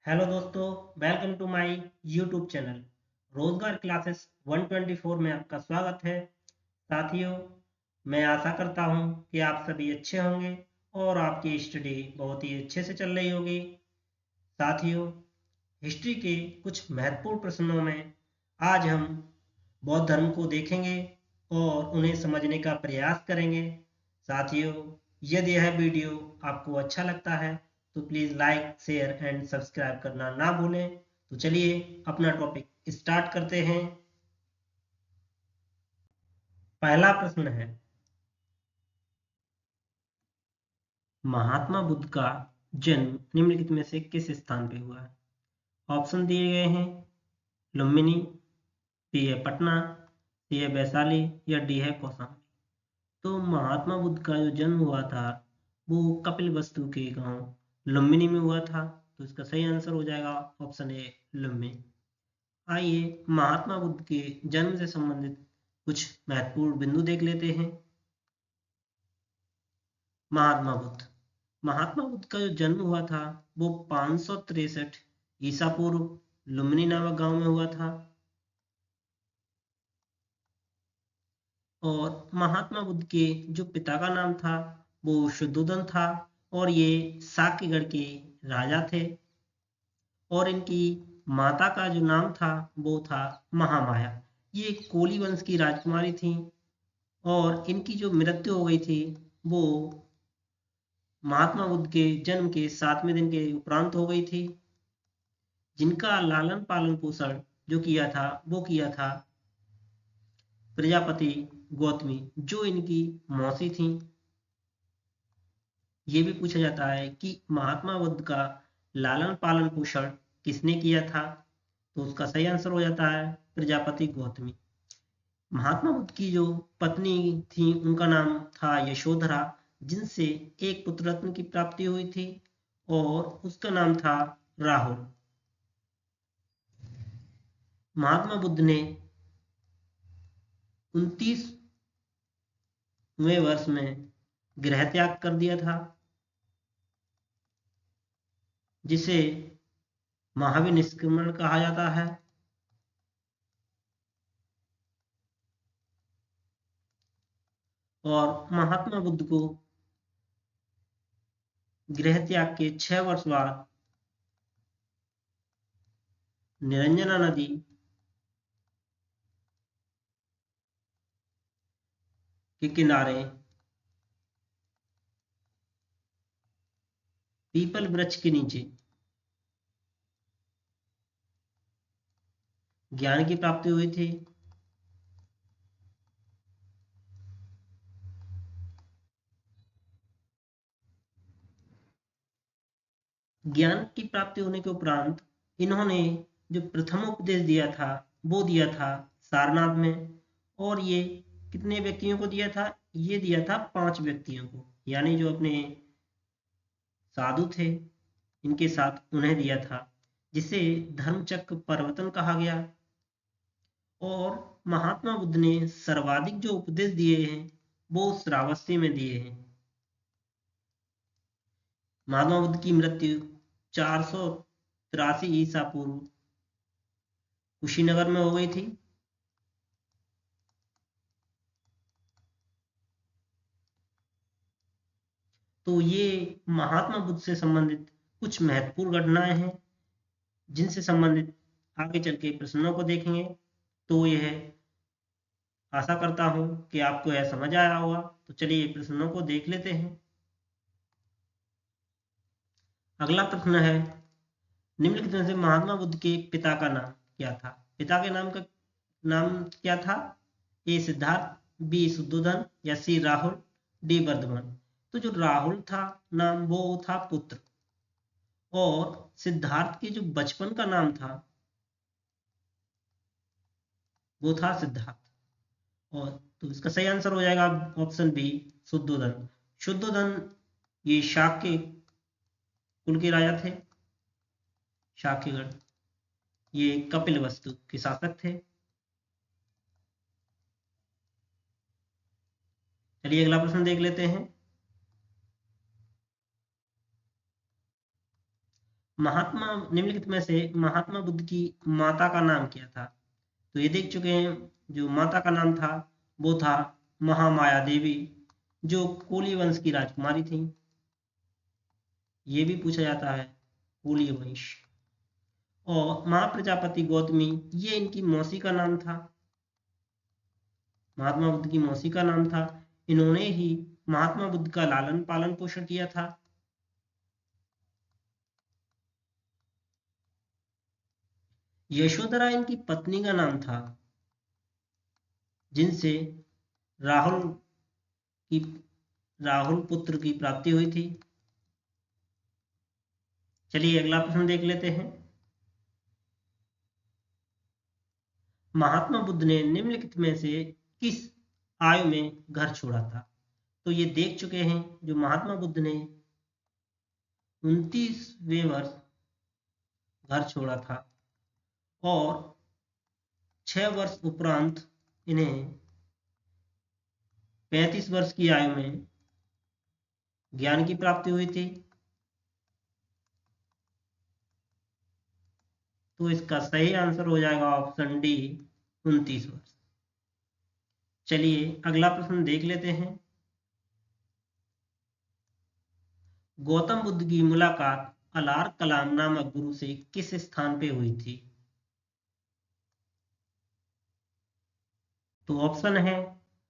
Hello दोस्तों, welcome to my YouTube channel Rozgar classes 124 में आपका स्वागत है। साथियों, मैं आशा करता हूं कि आप सभी अच्छे होंगे और आपकी स्टडी बहुत ही अच्छे से चल रही होगी। साथियों, हिस्ट्री के कुछ महत्वपूर्ण प्रश्नों में आज हम बौद्ध धर्म को देखेंगे और उन्हें समझने का प्रयास करेंगे। साथियों, यदि यह वीडियो आपको अच्छा लगता है तो please like share and subscribe करना ना भूलें। तो चलिए अपना टॉपिक स्टार्ट करते हैं। पहला प्रश्न है, महात्मा बुद्ध का जन्म निम्नलिखित में से किस स्थान पे हुआ है? ऑप्शन दिए गए हैं, लुम्बिनी, बी है पटना, सी है वैशाली या डी है कौशाम्बी। तो महात्मा बुद्ध का जो जन्म हुआ था वो कपिलवस्तु के गांव लुम्बिनी में हुआ था। तो इसका सही आंसर हो जाएगा ऑप्शन ए, लुम्बिनी। आइए महात्मा बुद्ध के जन्म से संबंधित कुछ महत्वपूर्ण बिंदु देख लेते हैं। महात्मा बुद्ध का जो जन्म हुआ था वो 563 ईसा पूर्व लुम्बिनी नामक गांव में हुआ था। और महात्मा बुद्ध के जो पिता का नाम था वो शुद्धोधन था और ये साक्यगढ़ के राजा थे। और इनकी माता का जो नाम था वो था महामाया। ये कोली वंश की राजकुमारी थी और इनकी जो मृत्यु हो गई थी वो महात्मा बुद्ध के जन्म के 7वें दिन के उपरांत हो गई थी। जिनका लालन पालन पोषण जो किया था वो किया था प्रजापति गौतमी, जो इनकी मौसी थी। ये भी पूछा जाता है कि महात्मा बुद्ध का लालन पालन पोषण किसने किया था? तो उसका सही आंसर हो जाता है प्रजापति गौतमी। महात्मा बुद्ध की जो पत्नी थी उनका नाम था यशोधरा, जिनसे एक पुत्र रत्न की प्राप्ति हुई थी और उसका नाम था राहुल। महात्मा बुद्ध ने 29वें वर्ष में गृह त्याग कर दिया था, जिसे महाविनिष्क्रमण कहा जाता है। और महात्मा बुद्ध को गृह त्याग के 6 वर्ष बाद निरंजना नदी के किनारे पीपल वृक्ष के नीचे ज्ञान की प्राप्ति हुई थी। ज्ञान की प्राप्ति होने के उपरांत इन्होंने जो प्रथम उपदेश दिया था वो दिया था सारनाथ में। और ये कितने व्यक्तियों को दिया था? ये दिया था 5 व्यक्तियों को, यानी जो अपने साधु थे इनके साथ उन्हें दिया था, जिसे धर्मचक्र प्रवर्तन कहा गया। और महात्मा बुद्ध ने सर्वाधिक जो उपदेश दिए हैं वो श्रावस्ती में दिए हैं। महात्मा बुद्ध की मृत्यु 483 ईसा पूर्व कुशीनगर में हो गई थी। तो ये महात्मा बुद्ध से संबंधित कुछ महत्वपूर्ण घटनाएं हैं जिनसे संबंधित आगे चल के प्रश्नों को देखेंगे। तो यह आशा करता हूं कि आपको यह समझ आया होगा। तो चलिए प्रश्नों को देख लेते हैं। अगला प्रश्न है, निम्नलिखित में से महात्मा बुद्ध के पिता का नाम क्या था? पिता के नाम क्या था? ए सिद्धार्थ, बी शुद्धोधन या सी राहुल, डी वर्धमान। तो जो राहुल था नाम वो था पुत्र, और सिद्धार्थ के जो बचपन का नाम था वो था सिद्धार्थ। और तो इसका सही आंसर हो जाएगा ऑप्शन बी, शुद्धोधन। शुद्धोधन ये शाक्य कुल के राजा थे। शाक्यगढ़ ये कपिलवस्तु के शासक थे। चलिए अगला प्रश्न देख लेते हैं। महात्मा निम्नलिखित में से महात्मा बुद्ध की माता का नाम क्या था? तो ये देख चुके हैं, जो माता का नाम था वो था महामाया देवी, जो कोली वंश की राजकुमारी थी। ये भी पूछा जाता है, कोली वंश। और महाप्रजापति गौतमी, ये इनकी मौसी का नाम था, महात्मा बुद्ध की मौसी का नाम था। इन्होंने ही महात्मा बुद्ध का लालन पालन पोषण किया था। यशोधरा इनकी पत्नी का नाम था, जिनसे राहुल की राहुल पुत्र की प्राप्ति हुई थी। चलिए अगला प्रश्न देख लेते हैं। महात्मा बुद्ध ने निम्नलिखित में से किस आयु में घर छोड़ा था? तो ये देख चुके हैं, जो महात्मा बुद्ध ने 29वें वर्ष घर छोड़ा था और 6 वर्ष उपरांत इन्हें 35 वर्ष की आयु में ज्ञान की प्राप्ति हुई थी। तो इसका सही आंसर हो जाएगा ऑप्शन डी, 29 वर्ष। चलिए अगला प्रश्न देख लेते हैं। गौतम बुद्ध की मुलाकात अलार कलाम नामक गुरु से किस स्थान पे हुई थी? तो ऑप्शन है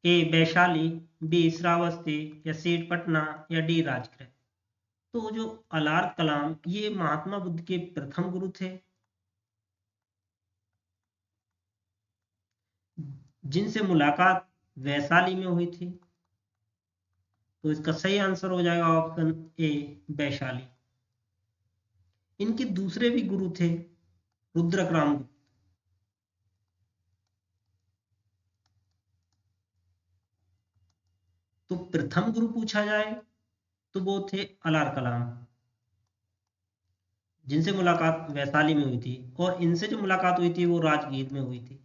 ए वैशाली, बी श्रावस्ती, या सी पटना, या डी राजगृह। तो जो अलार कलाम, ये महात्मा बुद्ध के प्रथम गुरु थे, जिनसे मुलाकात वैशाली में हुई थी। तो इसका सही आंसर हो जाएगा ऑप्शन ए, वैशाली। इनके दूसरे भी गुरु थे, रुद्रक्राम गुप्त। तो प्रथम गुरु पूछा जाए तो वो थे अलार कलाम, जिनसे मुलाकात वैशाली में हुई थी, और इनसे जो मुलाकात हुई थी वो राजगीर में हुई थी।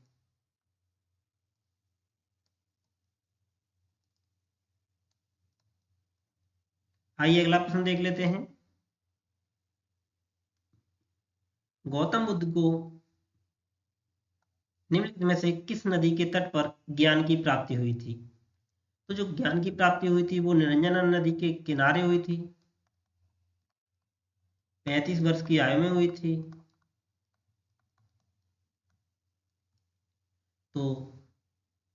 आइए अगला प्रश्न देख लेते हैं। गौतम बुद्ध को निम्नलिखित में से किस नदी के तट पर ज्ञान की प्राप्ति हुई थी? तो जो ज्ञान की प्राप्ति हुई थी वो निरंजना नदी के किनारे हुई थी, 35 वर्ष की आयु में हुई थी। तो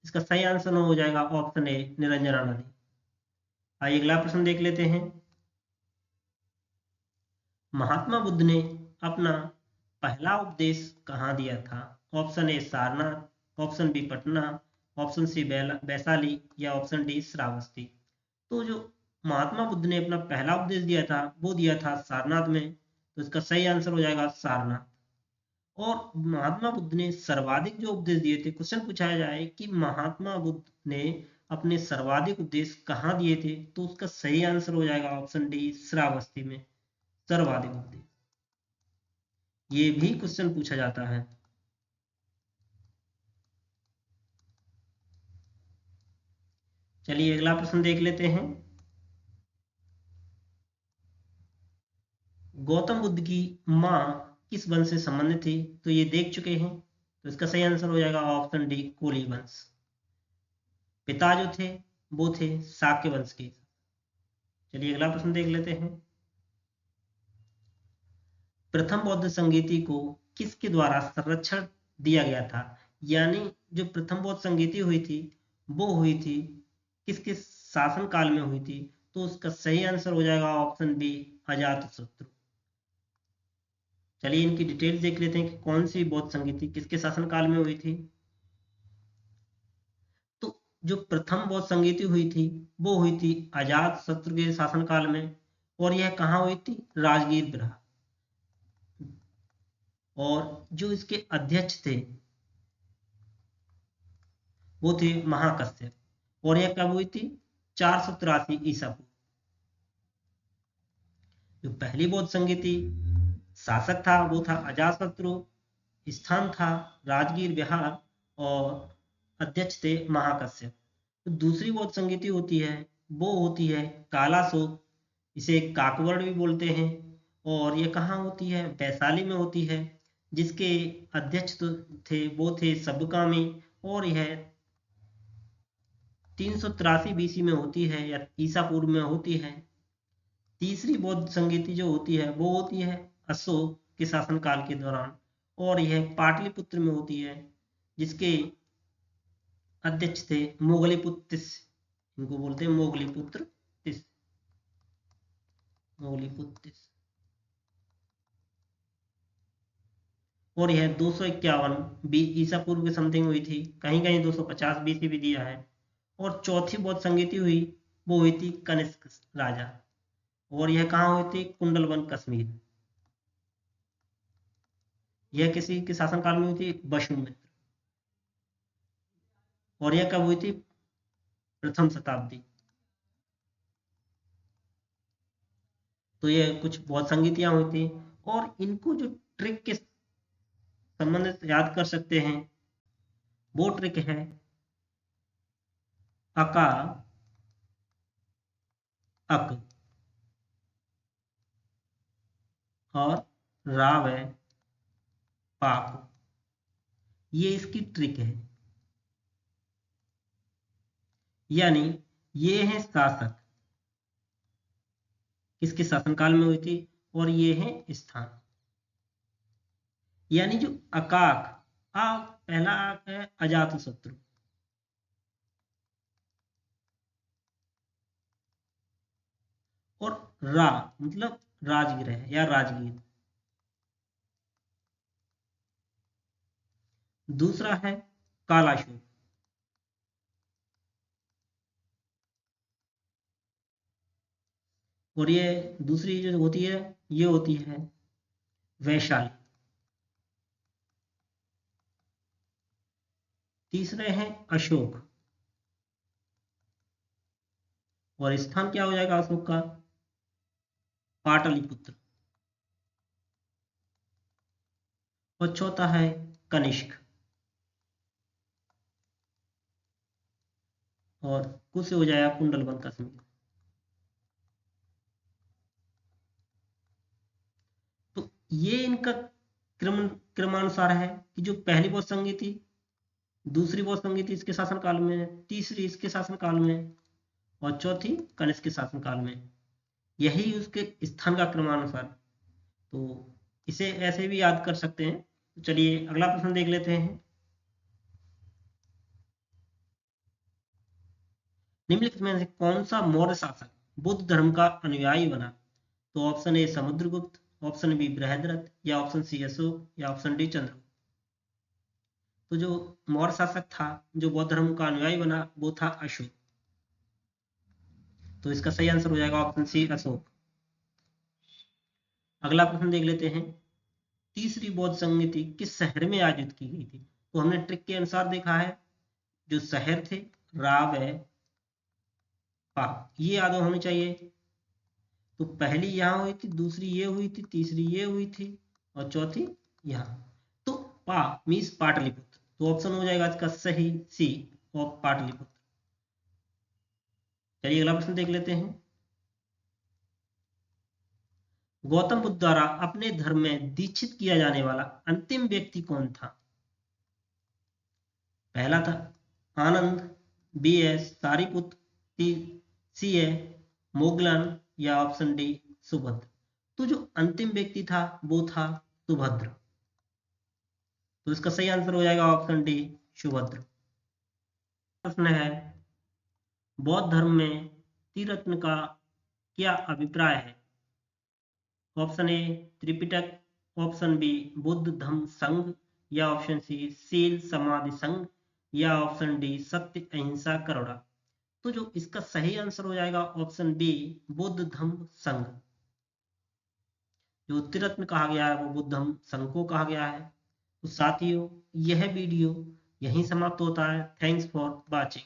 इसका सही आंसर हो जाएगा ऑप्शन ए, निरंजना नदी। आइए अगला प्रश्न देख लेते हैं। महात्मा बुद्ध ने अपना पहला उपदेश कहाँ दिया था? Option A Sarnath, option B Patna, option C Vaishali, या ऑप्शन डी श्रावस्ती। तो जो महात्मा बुद्ध ने अपना पहला उपदेश दिया था वो दिया था सारनाथ में। तो इसका सही आंसर हो जाएगा सारनाथ। और महात्मा बुद्ध ने सर्वाधिक जो उपदेश दिए थे, क्वेश्चन पूछा जाए कि महात्मा बुद्ध ने अपने सर्वाधिक उपदेश कहाँ दिए थे, तो उसका सही आंसर हो जाएगा ऑप्शन डी, श्रावस्ती में सर्वाधिक उपदेश। ये भी क्वेश्चन पूछा जाता है। चलिए अगला प्रश्न देख लेते हैं। गौतम बुद्ध की माँ किस वंश से संबंधित थी? तो ये देख चुके हैं, तो इसका सही आंसर हो जाएगा ऑप्शन डी, कोली वंश। पिता जो थे वो थे शाक्य वंश के। चलिए अगला प्रश्न देख लेते हैं। प्रथम बौद्ध संगीति को किसके द्वारा संरक्षण दिया गया था? यानी जो प्रथम बौद्ध संगीति हुई थी वो हुई थी किसके शासन काल में हुई थी? तो उसका सही आंसर हो जाएगा ऑप्शन बी, अजातशत्रु। चलिए इनकी डिटेल्स देख लेते हैं कि कौन सी बौद्ध संगीति किसके शासन काल में हुई थी। तो जो प्रथम बौद्ध संगीति हुई थी वो हुई थी अजातशत्रु के शासन काल में, और यह कहाँ हुई थी? राजगीर बिरहा। और जो इसके अध्यक्ष थे वो थे महाकश्यप, और यह कब हुई थी? 483 ईसा पूर्व। जो पहली बौद्ध संगीति शासक था वो था अजातशत्रु, स्थान था राजगीर बिहार, और अध्यक्ष थे महाकश्यप। तो दूसरी बौद्ध संगीति होती है वो होती है कालाशोक, इसे काकवर्ण भी बोलते हैं, और ये कहाँ होती है? वैशाली में होती है। जिसके अध्यक्ष तो थे वो थे सबकामी, और यह 383 बीसी में होती है या ईसा पूर्व में होती है। तीसरी बौद्ध संगीति जो होती है वो होती है अशोक के शासनकाल के दौरान, और यह पाटलिपुत्र में होती है, जिसके अध्यक्ष थे मोगलीपुत्र तिस। इनको बोलते हैं मोगलीपुत्र तिस, मोगलीपुत्र तिस। और यह 251 ईसा पूर्व के समथिंग हुई थी, कहीं कहीं 250 बीसी भी दिया है। और चौथी बौद्ध संगीति हुई वो हुई थी कनिष्क राजा, और यह कहाँ हुई थी? कुंडलवन कश्मीर। यह किसी के शासनकाल में हुई थी? वसुमित्र। और यह कब हुई थी? प्रथम शताब्दी। तो ये कुछ बहुत संगीतियां हुई थी, और इनको जो ट्रिक के संबंध से याद कर सकते हैं वो ट्रिक है अका अक और राव है पाक। ये इसकी ट्रिक है, यानी ये है शासक, किसके शासनकाल में हुई थी, और ये है स्थान। यानी जो अकाक, आ पहला आक है अजातशत्रु, और रा मतलब राजगृह या राजगीर। दूसरा है कालाशोक, और ये दूसरी जो होती है ये होती है वैशाली। तीसरे हैं अशोक, और स्थान क्या हो जाएगा अशोक का? पाटलिपुत्र। और चौथा है कनिष्क, और कुछ से हो जाएगा कुंडलवन कश्मीर। तो ये इनका क्रमानुसार है कि जो पहली बौद्ध संगीति, दूसरी बौद्ध संगीति इसके शासनकाल में, तीसरी इसके शासनकाल में, और चौथी कनिष्क के शासनकाल में। यही उसके स्थान का क्रमानुसार। तो इसे ऐसे भी याद कर सकते हैं। तो चलिए अगला प्रश्न देख लेते हैं। निम्नलिखित में से कौन सा मौर्य शासक बुद्ध धर्म का अनुयायी बना? तो option A Samudragupta, option B Brihadratha, या ऑप्शन सी अशोक, या ऑप्शन डी चंद्रगुप्त। तो जो मौर्य शासक था जो बौद्ध धर्म का अनुयायी बना वो था अशोक। तो इसका सही आंसर हो जाएगा ऑप्शन सी अशोक। अगला प्रश्न देख लेते हैं। तीसरी बौद्ध संगीति किस शहर में आयोजित की गई थी? तो हमने ट्रिक के अनुसार देखा है, जो शहर थे राव है पा, ये याद होनी चाहिए। तो पहली यहाँ हुई थी, दूसरी ये हुई थी, तीसरी ये हुई थी, और चौथी यहाँ। तो पा मीन्स पाटलिपुत्र। तो ऑप्शन हो जाएगा इसका सही सी और पाटलिपुत्र। चलिए अगला प्रश्न देख लेते हैं। गौतम बुद्ध द्वारा अपने धर्म में दीक्षित किया जाने वाला अंतिम व्यक्ति कौन था? पहला था आनंद, बी है सारिपुत्र, सी है मोगलन, या ऑप्शन डी सुभद्र। तो जो अंतिम व्यक्ति था वो था सुभद्र। तो इसका सही आंसर हो जाएगा ऑप्शन डी सुभद्र। प्रश्न है बौद्ध धर्म में त्रिरत्न का क्या अभिप्राय है? Option A Tripitaka, option B Buddha Dhamma Sangha, या ऑप्शन सी शील समाधि संघ, या ऑप्शन डी सत्य अहिंसा करुणा। तो जो इसका सही आंसर हो जाएगा ऑप्शन बी बुद्ध धम्म संघ। जो त्रिरत्न कहा गया है वो बुद्ध धम्म संघ को कहा गया है। तो साथियों यह वीडियो यहीं समाप्त होता है। Thanks for watching.